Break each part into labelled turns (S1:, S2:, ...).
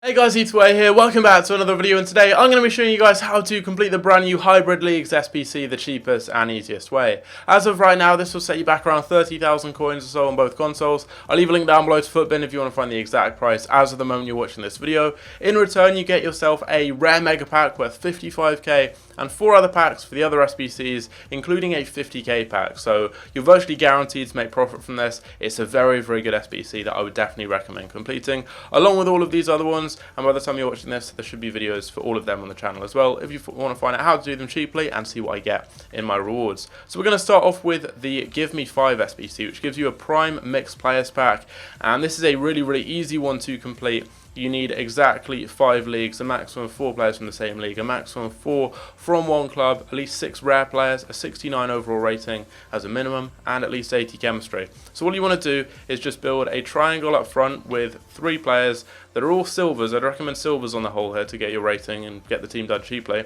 S1: Hey guys, Way here, welcome back to another video, and today I'm going to be showing you guys how to complete the brand new Hybrid Leagues SBC the cheapest and easiest way. As of right now, this will set you back around 30,000 coins or so on both consoles. I'll leave a link down below to Footbin if you want to find the exact price as of the moment you're watching this video. In return, you get yourself a rare mega pack worth 55k and 4 other packs for the other SBCs, including a 50k pack. So you're virtually guaranteed to make profit from this. It's a very, very good SBC that I would definitely recommend completing, along with all of these other ones. And by the time you're watching this, there should be videos for all of them on the channel as well, if you want to find out how to do them cheaply and see what I get in my rewards. So we're going to start off with the Give Me 5 SBC, which gives you a Prime Mixed Players pack. And this is a really, really easy one to complete. You need exactly 5 leagues, a maximum of 4 players from the same league, a maximum of 4 from one club, at least 6 rare players, a 69 overall rating as a minimum, and at least 80 chemistry. So all you want to do is just build a triangle up front with 3 players that are all silvers. I'd recommend silvers on the whole here to get your rating and get the team done cheaply.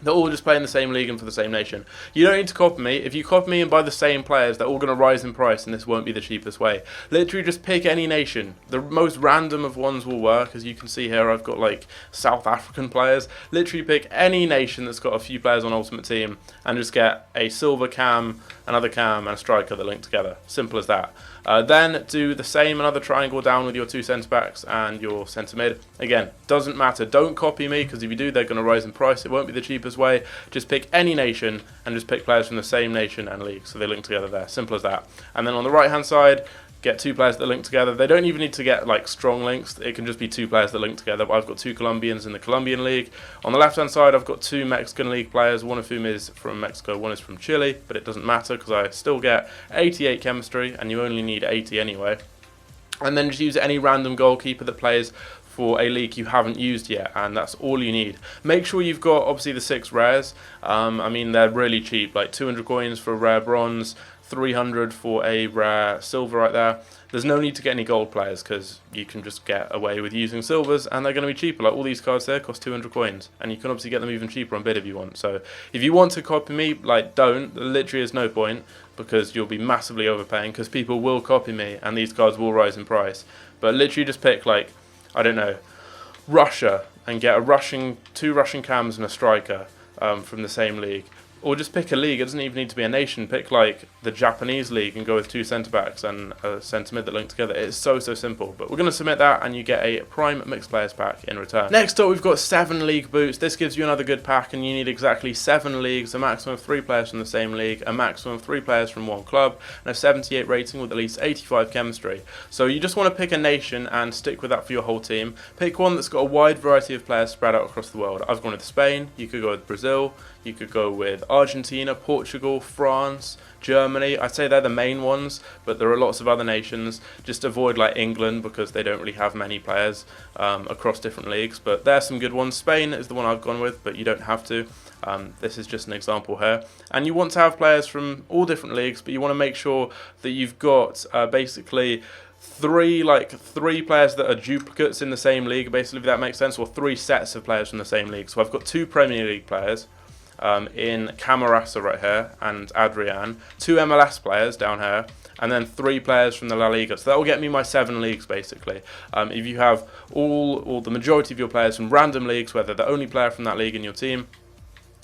S1: They're all just playing the same league and for the same nation. You don't need to copy me. If you copy me and buy the same players, they're all going to rise in price, and this won't be the cheapest way. Literally just pick any nation. The most random of ones will work. As you can see here, I've got like South African players. Literally pick any nation that's got a few players on Ultimate Team and just get a silver cam, another cam, and a striker that link together. Simple as that. Then do the same, another triangle down with your 2 centre backs and your centre mid. Again, doesn't matter. Don't copy me, because if you do, they're going to rise in price. It won't be the cheapest way. Just pick any nation and just pick players from the same nation and league, so they link together there. Simple as that. And then on the right hand side, get 2 players that link together. They don't even need to get like strong links. It can just be 2 players that link together. But I've got 2 Colombians in the Colombian league. On the left hand side, I've got 2 Mexican league players, one of whom is from Mexico, one is from Chile, but it doesn't matter because I still get 88 chemistry, and you only need 80 anyway. And then just use any random goalkeeper that plays for a league you haven't used yet, and that's all you need. Make sure you've got obviously the 6 rares. I mean, they're really cheap, like 200 coins for a rare bronze, 300 for a rare silver right there. There's no need to get any gold players because you can just get away with using silvers, and they're going to be cheaper. Like all these cards there cost 200 coins, and you can obviously get them even cheaper on bid if you want. So if you want to copy me, like don't. There literally is no point, because you'll be massively overpaying, because people will copy me and these cards will rise in price. But literally just pick like, I don't know, Russia, and get a 2 Russian cams and a striker from the same league. Or just pick a league. It doesn't even need to be a nation. Pick like the Japanese league and go with 2 centre backs and a centre mid that link together. It's so simple. But we're going to submit that, and you get a Prime Mixed Players pack in return. Next up, we've got 7 league boots. This gives you another good pack, and you need exactly 7 leagues, a maximum of 3 players from the same league, a maximum of 3 players from one club, and a 78 rating with at least 85 chemistry. So you just want to pick a nation and stick with that for your whole team. Pick one that's got a wide variety of players spread out across the world. I've gone with Spain. You could go with Brazil. You could go with Argentina, Portugal, France, Germany. I'd say they're the main ones, but there are lots of other nations. Just avoid like England, because they don't really have many players across different leagues. But there's some good ones. Spain is the one I've gone with, but you don't have to. This is just an example here. And you want to have players from all different leagues, but you want to make sure that you've got basically 3 players that are duplicates in the same league, basically, if that makes sense, or 3 sets of players from the same league. So I've got 2 Premier League players in Camarasa right here and Adrian, 2 MLS players down here, and then 3 players from the La Liga. So that will get me my 7 leagues basically. If you have all or the majority of your players from random leagues, where they're the only player from that league in your team,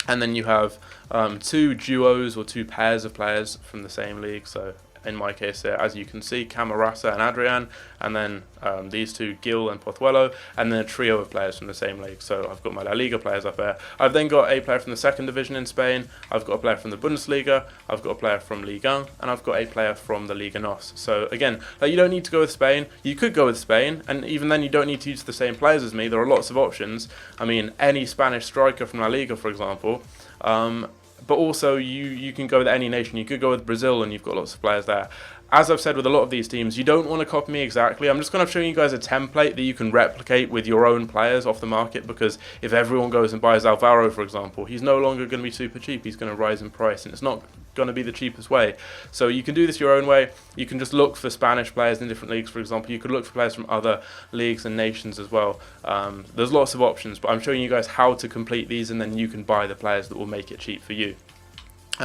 S1: and then you have 2 duos or 2 pairs of players from the same league. So in my case here, as you can see, Camarasa and Adrian, and then these 2, Gil and Pozuelo, and then a trio of players from the same league. So I've got my La Liga players up there. I've then got a player from the 2nd division in Spain, I've got a player from the Bundesliga, I've got a player from Ligue 1, and I've got a player from the Liga NOS. So again, you don't need to go with Spain. You could go with Spain, and even then you don't need to use the same players as me. There are lots of options. I mean, any Spanish striker from La Liga, for example. But also, you can go with any nation. You could go with Brazil, and you've got lots of players there. As I've said with a lot of these teams, you don't want to copy me exactly. I'm just going to show you guys a template that you can replicate with your own players off the market, because if everyone goes and buys Alvaro, for example, he's no longer going to be super cheap. He's going to rise in price, and it's not going to be the cheapest way. So you can do this your own way. You can just look for Spanish players in different leagues, for example. You could look for players from other leagues and nations as well. There's lots of options, but I'm showing you guys how to complete these, and then you can buy the players that will make it cheap for you.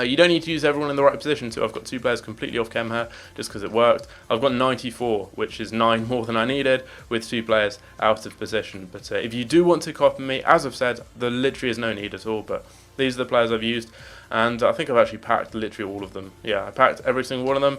S1: You don't need to use everyone in the right position too. I've got 2 players completely off chem here just because it worked. I've got 94, which is 9 more than I needed, with 2 players out of position. But if you do want to copy me, as I've said, there literally is no need at all. But these are the players I've used, and I think I've actually packed literally all of them. Yeah, I packed every single one of them,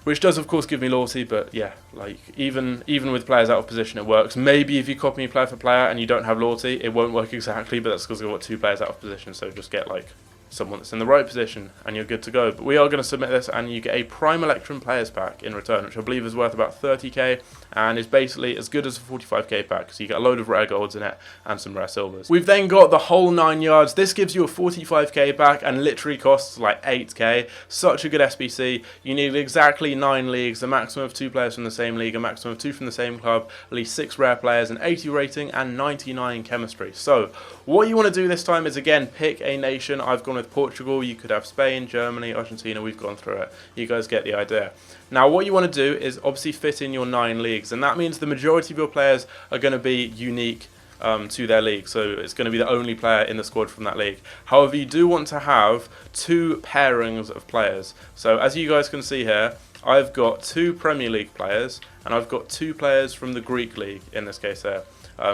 S1: which does of course give me loyalty, but yeah, like even with players out of position it works. Maybe if you copy me player for player and you don't have loyalty, it won't work exactly, but that's because I've got 2 players out of position, so just get like someone that's in the right position and you're good to go. But we are going to submit this and you get a Prime Electrum Players Pack in return, which I believe is worth about 30k and is basically as good as a 45k pack, so you get a load of rare golds in it and some rare silvers. We've then got the whole 9 yards. This gives you a 45k pack and literally costs like 8k. Such a good SBC. You need exactly 9 leagues, a maximum of 2 players from the same league, a maximum of 2 from the same club, at least 6 rare players, an 80 rating and 99 chemistry. So what you want to do this time is again pick a nation. I've gone with Portugal. You could have Spain, Germany, Argentina. We've gone through it. You guys get the idea. Now what you want to do is obviously fit in your 9 leagues, and that means the majority of your players are going to be unique to their league, so it's going to be the only player in the squad from that league. However, you do want to have 2 pairings of players. So as you guys can see here, I've got 2 Premier League players and I've got 2 players from the Greek league in this case here.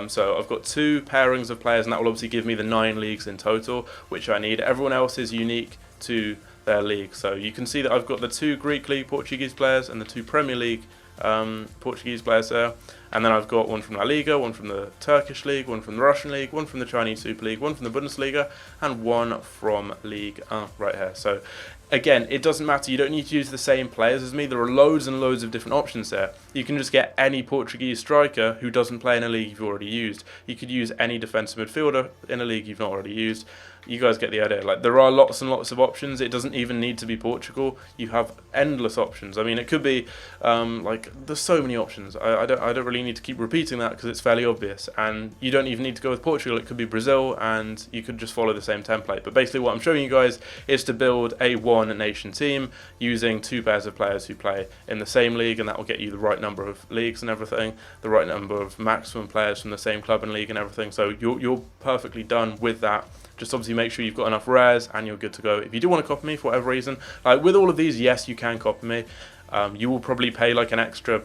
S1: So I've got 2 pairings of players, and that will obviously give me the 9 leagues in total, which I need. Everyone else is unique to their league. So you can see that I've got the 2 Greek league Portuguese players and the 2 Premier League Portuguese players there. And then I've got one from La Liga, one from the Turkish League, one from the Russian League, one from the Chinese Super League, one from the Bundesliga, and one from League 1 right here. So again, it doesn't matter. You don't need to use the same players as me. There are loads and loads of different options there. You can just get any Portuguese striker who doesn't play in a league you've already used. You could use any defensive midfielder in a league you've not already used. You guys get the idea. Like, there are lots and lots of options. It doesn't even need to be Portugal. You have endless options. I mean, it could be like, there's so many options. I don't really need to keep repeating that because it's fairly obvious. And you don't even need to go with Portugal. It could be Brazil, and you could just follow the same template. But basically, what I'm showing you guys is to build a 1-nation team using 2 pairs of players who play in the same league, and that will get you the right number of leagues and everything, the right number of maximum players from the same club and league and everything. So you're perfectly done with that. Just obviously make sure you've got enough rares and you're good to go. If you do want to copy me for whatever reason, like with all of these, yes, you can copy me. You will probably pay like an extra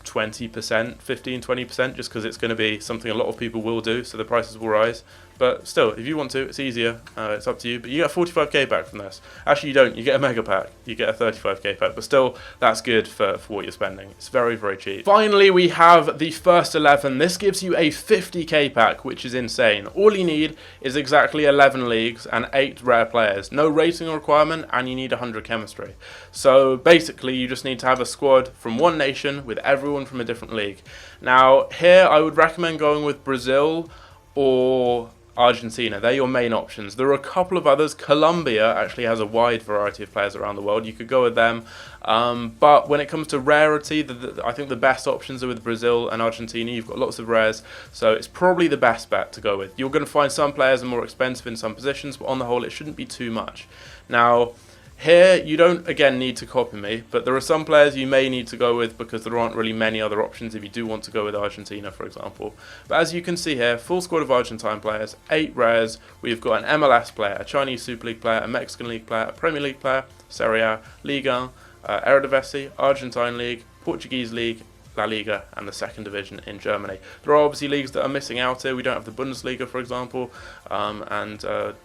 S1: 20%, 15-20%, just because it's going to be something a lot of people will do, so the prices will rise. But still, if you want to, it's easier. It's up to you. But you get a 45k back from this. Actually, you don't. You get a mega pack. You get a 35k pack. But still, that's good for what you're spending. It's very, very cheap. Finally, we have the first 11. This gives you a 50k pack, which is insane. All you need is exactly 11 leagues and 8 rare players. No rating requirement, and you need 100 chemistry. So basically, you just need to have a squad from 1 nation with everyone from a different league. Now, here I would recommend going with Brazil or Argentina. They're your main options. There are a couple of others. Colombia actually has a wide variety of players around the world. You could go with them. But when it comes to rarity, I think the best options are with Brazil and Argentina. You've got lots of rares, so it's probably the best bet to go with. You're going to find some players are more expensive in some positions, but on the whole, it shouldn't be too much. Now, here, you don't, again, need to copy me, but there are some players you may need to go with because there aren't really many other options if you do want to go with Argentina, for example. But as you can see here, full squad of Argentine players, 8 rares. We've got an MLS player, a Chinese Super League player, a Mexican League player, a Premier League player, Serie A, Liga, Eredivisie, Argentine League, Portuguese League, La Liga, and the 2nd division in Germany. There are obviously leagues that are missing out here. We don't have the Bundesliga, for example, and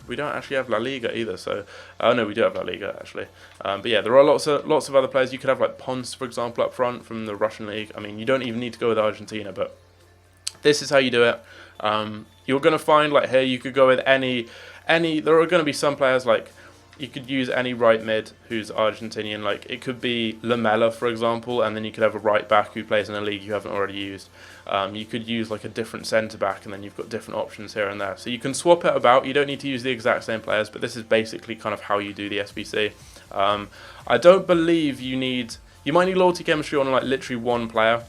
S1: we don't actually have La Liga either. So, no, we do have La Liga actually. But yeah, there are lots of other players. You could have like Ponce, for example, up front from the Russian league. I mean, you don't even need to go with Argentina, but this is how you do it. You're going to find, like here, you could go with any. There are going to be some players like, you could use any right mid who's Argentinian. Like, it could be Lamela, for example, and then you could have a right back who plays in a league you haven't already used. You could use like a different centre back, and then you've got different options here and there. So you can swap it about. You don't need to use the exact same players, but this is basically kind of how you do the SBC. I don't believe you might need loyalty chemistry on like literally 1 player.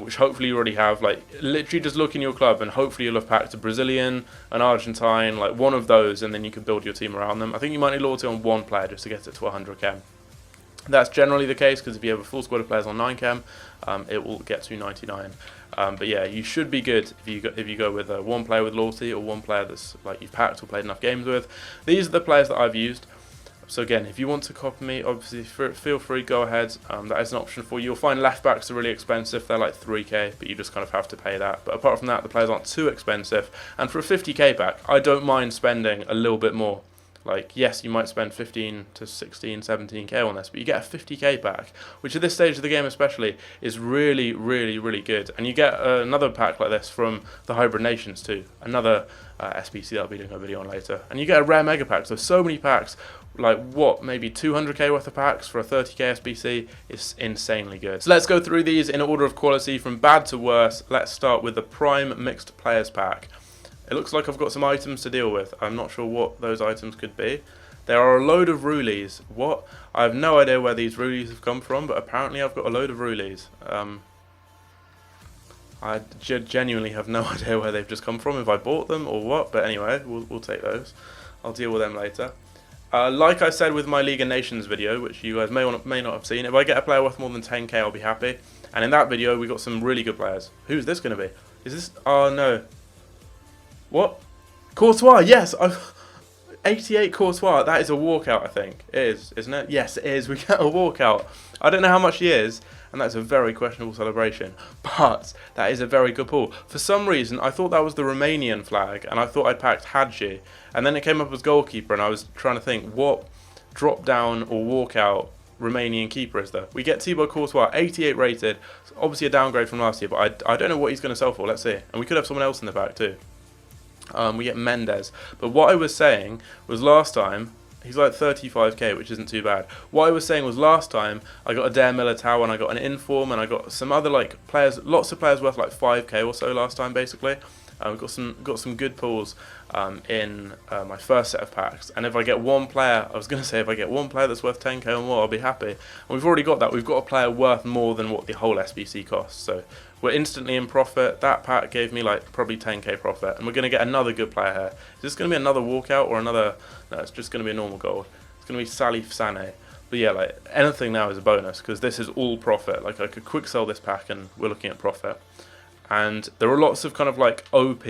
S1: Which hopefully you already have. Like, literally just look in your club and hopefully you'll have packed a Brazilian, an Argentine, like one of those, and then you can build your team around them. I think you might need loyalty on 1 player just to get it to 100 chem. That's generally the case because if you have a full squad of players on 9 chem, it will get to 99. But yeah, you should be good if you go with 1 player with loyalty or 1 player that's like you've packed or played enough games with. These are the players that I've used. So again, if you want to copy me, obviously feel free, go ahead. That is an option for you. You'll find left backs are really expensive. They're like 3k, but you just kind of have to pay that. But apart from that, the players aren't too expensive. And for a 50k pack, I don't mind spending a little bit more. Like, yes, you might spend 15 to 16, 17k on this, but you get a 50k pack, which at this stage of the game especially is really, really, really good. And you get another pack like this from the Hybrid Nations too, another SBC that I'll be doing a video on later. And you get a rare mega pack, so many packs, like what, maybe 200k worth of packs for a 30k SBC is insanely good. So let's go through these in order of quality from bad to worse. Let's start with the Prime Mixed Players pack. It looks like I've got some items to deal with. I'm not sure what those items could be. There are a load of Rulees. What? I have no idea where these Rulees have come from, but apparently I've got a load of Rulees. I genuinely have no idea where they've just come from, if I bought them or what, but anyway, we'll take those. I'll deal with them later. Like I said with my League of Nations video, which you guys may not have seen, if I get a player worth more than 10k, I'll be happy. And in that video, we got some really good players. Who's this going to be? Is this... Oh, no. What? Courtois, yes! 88 Courtois, that is a walkout, I think. It is, isn't it? Yes, it is. We get a walkout. I don't know how much he is, and that's a very questionable celebration. But that is a very good pull. For some reason, I thought that was the Romanian flag, and I thought I'd packed Hadji. And then it came up as goalkeeper, and I was trying to think, what drop down or walkout Romanian keeper is there? We get Thibaut Courtois, 88 rated. Obviously a downgrade from last year, but I don't know what he's going to sell for. Let's see. And we could have someone else in the pack too. We get Mendes. But what I was saying was last time, he's like 35k, which isn't too bad. What I was saying was last time, I got a Dare Militao and I got an Inform and I got some other like players, lots of players worth like 5k or so last time basically. We've got some good pulls in my first set of packs. And if I get one player, I was going to say if I get one player that's worth 10k or more, I'll be happy. And we've already got that. We've got a player worth more than what the whole SBC costs. So we're instantly in profit. That pack gave me like probably 10k profit. And we're going to get another good player here. Is this going to be another walkout or another... No, it's just going to be a normal gold. It's going to be Salif Sané. But yeah, like anything now is a bonus because this is all profit. Like I could quick sell this pack and we're looking at profit. And there are lots of kind of like OP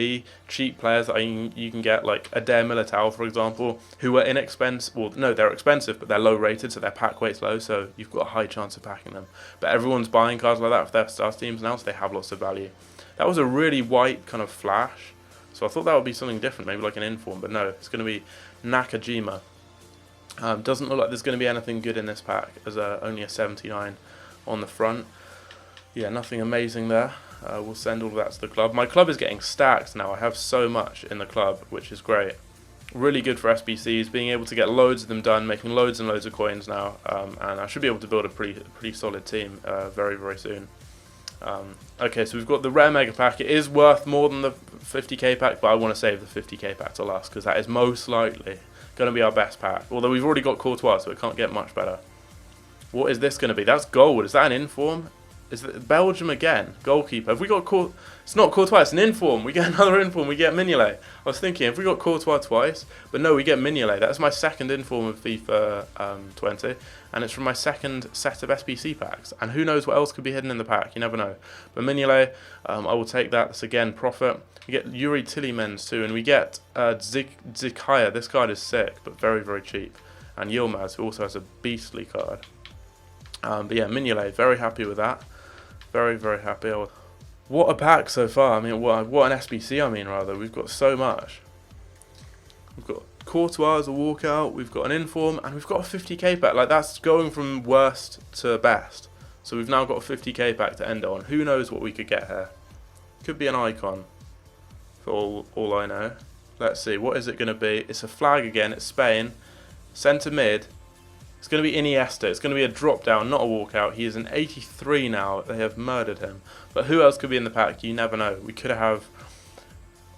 S1: cheap players that you can get, like a Dare Militao, for example, who are inexpensive. Well, no, they're expensive, but they're low rated, so their pack weight's low, so you've got a high chance of packing them. But everyone's buying cards like that for their star teams now, so they have lots of value. That was a really white kind of flash, so I thought that would be something different, maybe like an Inform, but no, it's going to be Nakajima. Doesn't look like there's going to be anything good in this pack, as only a 79 on the front. Yeah, nothing amazing there. We'll send all of that to the club. My club is getting stacked now. I have so much in the club, which is great. Really good for SBCs, being able to get loads of them done, making loads and loads of coins now. And I should be able to build a pretty solid team very, very soon. Okay, so we've got the rare mega pack. It is worth more than the 50k pack, but I want to save the 50k pack to last because that is most likely going to be our best pack. Although we've already got Courtois, so it can't get much better. What is this going to be? That's gold. Is that an Inform? Is it Belgium again? Goalkeeper. Have we got It's not Courtois, it's an Inform. We get another Inform, we get Mignolet. I was thinking, if we got Courtois twice, but no, we get Mignolet. That's my second Inform of FIFA 20, and it's from my second set of SBC packs. And who knows what else could be hidden in the pack, you never know. But Mignolet, I will take that. That's again profit. We get Yuri Tillemans too, and we get Zikaya. This card is sick, but very, very cheap. And Yilmaz, who also has a beastly card. But yeah, Mignolet, very happy with that. Very, very happy. What a pack so far. I mean, what an SBC, I mean, rather. We've got so much. We've got Courtois as a walkout, we've got an Inform, and we've got a 50k pack. Like, that's going from worst to best. So we've now got a 50k pack to end on. Who knows what we could get here? Could be an icon, for all I know. Let's see, what is it going to be? It's a flag again, it's Spain. Centre mid. It's going to be Iniesta. It's going to be a drop down, not a walkout. He is an 83 now. They have murdered him. But who else could be in the pack? You never know. We could have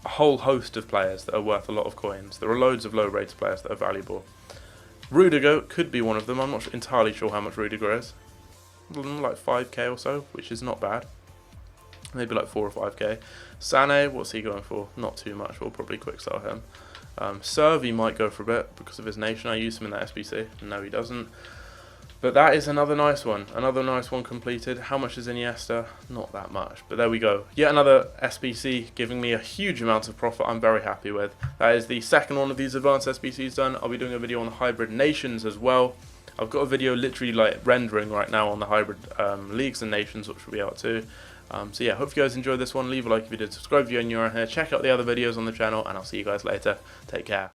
S1: a whole host of players that are worth a lot of coins. There are loads of low-rated players that are valuable. Rudiger could be one of them. I'm not entirely sure how much Rudiger is. Like 5k or so, which is not bad. Maybe like 4 or 5k. Sané, what's he going for? Not too much. We'll probably quick sell him. Servi might go for a bit because of his nation. I used him in that SBC. No, he doesn't. But that is another nice one completed. How much is Iniesta? Not that much, but there we go. Yet another SBC giving me a huge amount of profit I'm very happy with. That is the second one of these advanced SBCs done. I'll be doing a video on the hybrid nations as well. I've got a video literally like rendering right now on the hybrid leagues and nations, which will be out too. So yeah, hope you guys enjoyed this one. Leave a like if you did, subscribe if you're new around here, check out the other videos on the channel, and I'll see you guys later. Take care.